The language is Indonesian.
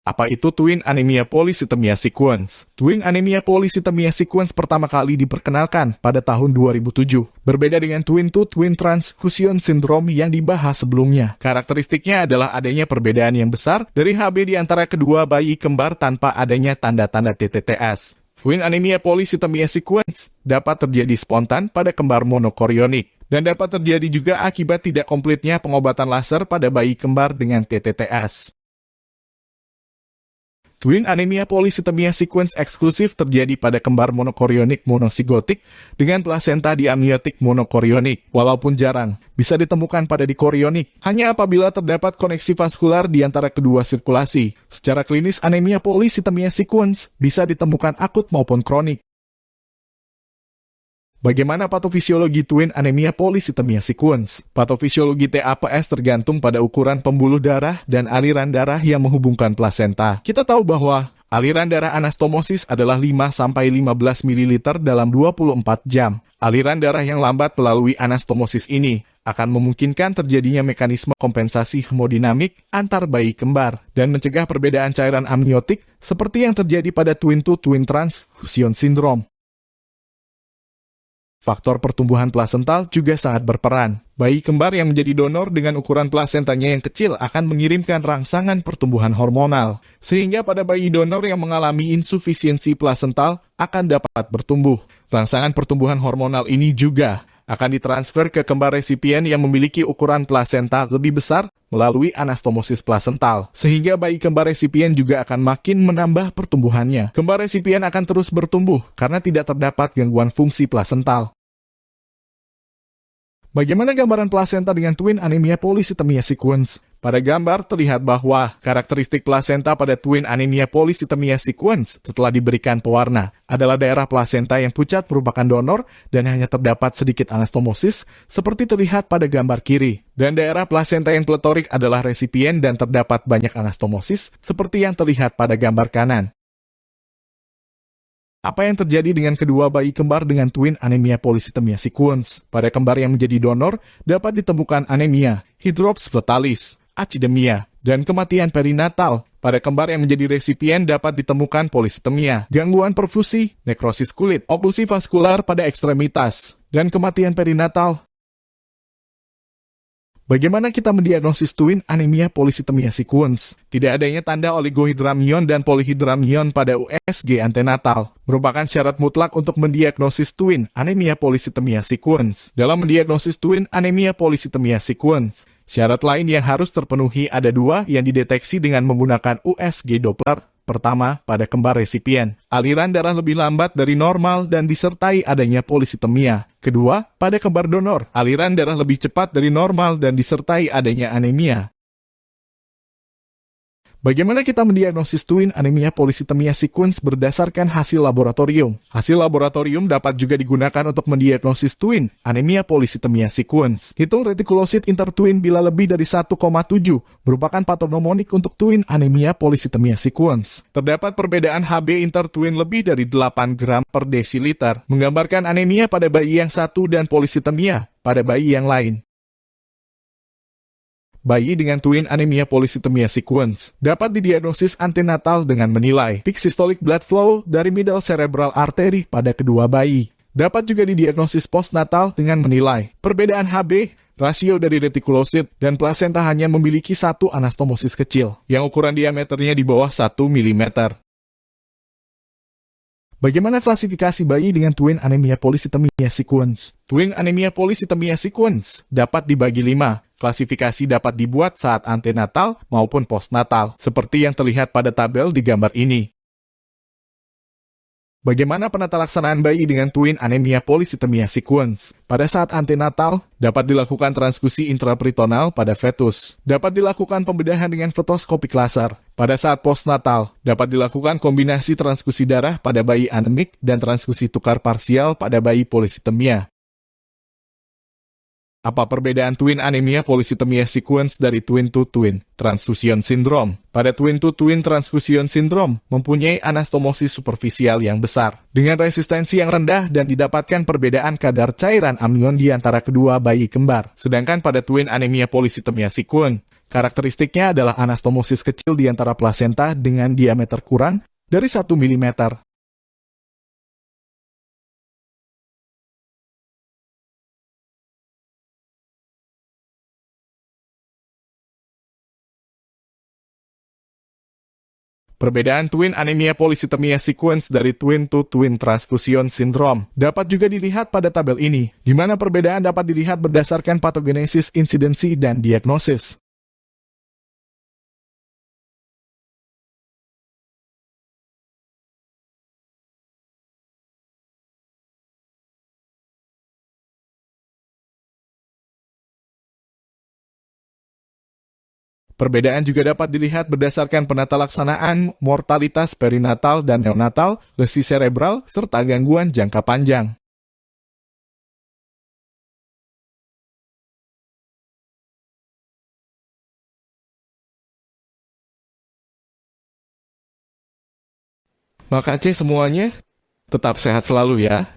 Apa itu Twin Anemia Polycythemia Sequence? Twin Anemia Polycythemia Sequence pertama kali diperkenalkan pada tahun 2007. Berbeda dengan Twin to Twin Transfusion Syndrome yang dibahas sebelumnya. Karakteristiknya adalah adanya perbedaan yang besar dari HB di antara kedua bayi kembar tanpa adanya tanda-tanda TTTS. Twin Anemia Polycythemia Sequence dapat terjadi spontan pada kembar monokorionik dan dapat terjadi juga akibat tidak komplitnya pengobatan laser pada bayi kembar dengan TTTS. Twin Anemia Polycythemia Sequence eksklusif terjadi pada kembar monokorionik monosigotik dengan plasenta diamniotik monokorionik. Walaupun jarang, bisa ditemukan pada dikorionik, hanya apabila terdapat koneksi vaskular di antara kedua sirkulasi. Secara klinis, anemia polycythemia sequence bisa ditemukan akut maupun kronik. Bagaimana patofisiologi Twin Anemia Polycythemia Sequence? Patofisiologi TAPS tergantung pada ukuran pembuluh darah dan aliran darah yang menghubungkan plasenta. Kita tahu bahwa aliran darah anastomosis adalah 5-15 ml dalam 24 jam. Aliran darah yang lambat melalui anastomosis ini akan memungkinkan terjadinya mekanisme kompensasi hemodinamik antar bayi kembar dan mencegah perbedaan cairan amniotik seperti yang terjadi pada Twin to Twin Transfusion Syndrome. Faktor pertumbuhan plasental juga sangat berperan. Bayi kembar yang menjadi donor dengan ukuran plasentanya yang kecil akan mengirimkan rangsangan pertumbuhan hormonal, sehingga pada bayi donor yang mengalami insufisiensi plasental akan dapat bertumbuh. Rangsangan pertumbuhan hormonal ini juga akan ditransfer ke kembar resipien yang memiliki ukuran plasenta lebih besar melalui anastomosis plasental, sehingga bayi kembar resipien juga akan makin menambah pertumbuhannya. Kembar resipien akan terus bertumbuh karena tidak terdapat gangguan fungsi plasental. Bagaimana gambaran plasenta dengan Twin Anemia Polycythemia Sequence? Pada gambar terlihat bahwa karakteristik plasenta pada Twin Anemia Polycythemia Sequence setelah diberikan pewarna adalah daerah plasenta yang pucat merupakan donor dan hanya terdapat sedikit anastomosis seperti terlihat pada gambar kiri. Dan daerah plasenta yang pletorik adalah resipien dan terdapat banyak anastomosis seperti yang terlihat pada gambar kanan. Apa yang terjadi dengan kedua bayi kembar dengan Twin Anemia Polycythemia Sequence? Pada kembar yang menjadi donor, dapat ditemukan anemia, hydrops fetalis, acidemia, dan kematian perinatal. Pada kembar yang menjadi resipien dapat ditemukan polycythemia, gangguan perfusi, nekrosis kulit, oklusi vaskular pada ekstremitas, dan kematian perinatal. Bagaimana kita mendiagnosis Twin Anemia Polycythemia Sequence? Tidak adanya tanda oligohidramnion dan polyhidramnion pada USG antenatal merupakan syarat mutlak untuk mendiagnosis Twin Anemia Polycythemia Sequence. Dalam mendiagnosis Twin Anemia Polycythemia Sequence, syarat lain yang harus terpenuhi ada dua yang dideteksi dengan menggunakan USG Doppler. Pertama, pada kembar resipien, aliran darah lebih lambat dari normal dan disertai adanya polycythemia. Kedua, pada kembar donor, aliran darah lebih cepat dari normal dan disertai adanya anemia. Bagaimana kita mendiagnosis Twin Anemia Polycythemia Sequence berdasarkan hasil laboratorium? Hasil laboratorium dapat juga digunakan untuk mendiagnosis Twin Anemia Polycythemia Sequence. Hitung retikulosit intertwin bila lebih dari 1,7 merupakan patonomonik untuk Twin Anemia Polycythemia Sequence. Terdapat perbedaan HB intertwin lebih dari 8 gram per desiliter, menggambarkan anemia pada bayi yang satu dan polycythemia pada bayi yang lain. Bayi dengan Twin Anemia Polycythemia Sequence dapat didiagnosis antenatal dengan menilai peak systolic blood flow dari middle cerebral artery pada kedua bayi. Dapat juga didiagnosis postnatal dengan menilai perbedaan HB, rasio dari retikulosit, dan plasenta hanya memiliki satu anastomosis kecil, yang ukuran diameternya di bawah 1 mm. Bagaimana klasifikasi bayi dengan Twin Anemia Polycythemia Sequence? Twin Anemia Polycythemia Sequence dapat dibagi 5. Klasifikasi dapat dibuat saat antenatal maupun postnatal, seperti yang terlihat pada tabel di gambar ini. Bagaimana penata laksanaan bayi dengan Twin Anemia Polycythemia Sequence? Pada saat antenatal, dapat dilakukan transfusi intraperitonal pada fetus. Dapat dilakukan pembedahan dengan fetoskopik laser. Pada saat postnatal, dapat dilakukan kombinasi transfusi darah pada bayi anemik dan transfusi tukar parsial pada bayi polycythemia. Apa perbedaan twin anemia polycythemia sequence dari twin-to-twin transfusion syndrome? Pada twin-to-twin transfusion syndrome mempunyai anastomosis superficial yang besar, dengan resistensi yang rendah dan didapatkan perbedaan kadar cairan amnion di antara kedua bayi kembar. Sedangkan pada twin anemia polycythemia sequence, karakteristiknya adalah anastomosis kecil di antara plasenta dengan diameter kurang dari 1 mm. Perbedaan twin anemia polycythemia sequence dari twin-to-twin transfusion syndrome dapat juga dilihat pada tabel ini, di mana perbedaan dapat dilihat berdasarkan patogenesis, insidensi, dan diagnosis. Perbedaan juga dapat dilihat berdasarkan penata laksanaan, mortalitas perinatal dan neonatal, lesi cerebral, serta gangguan jangka panjang. Makasih semuanya, tetap sehat selalu ya.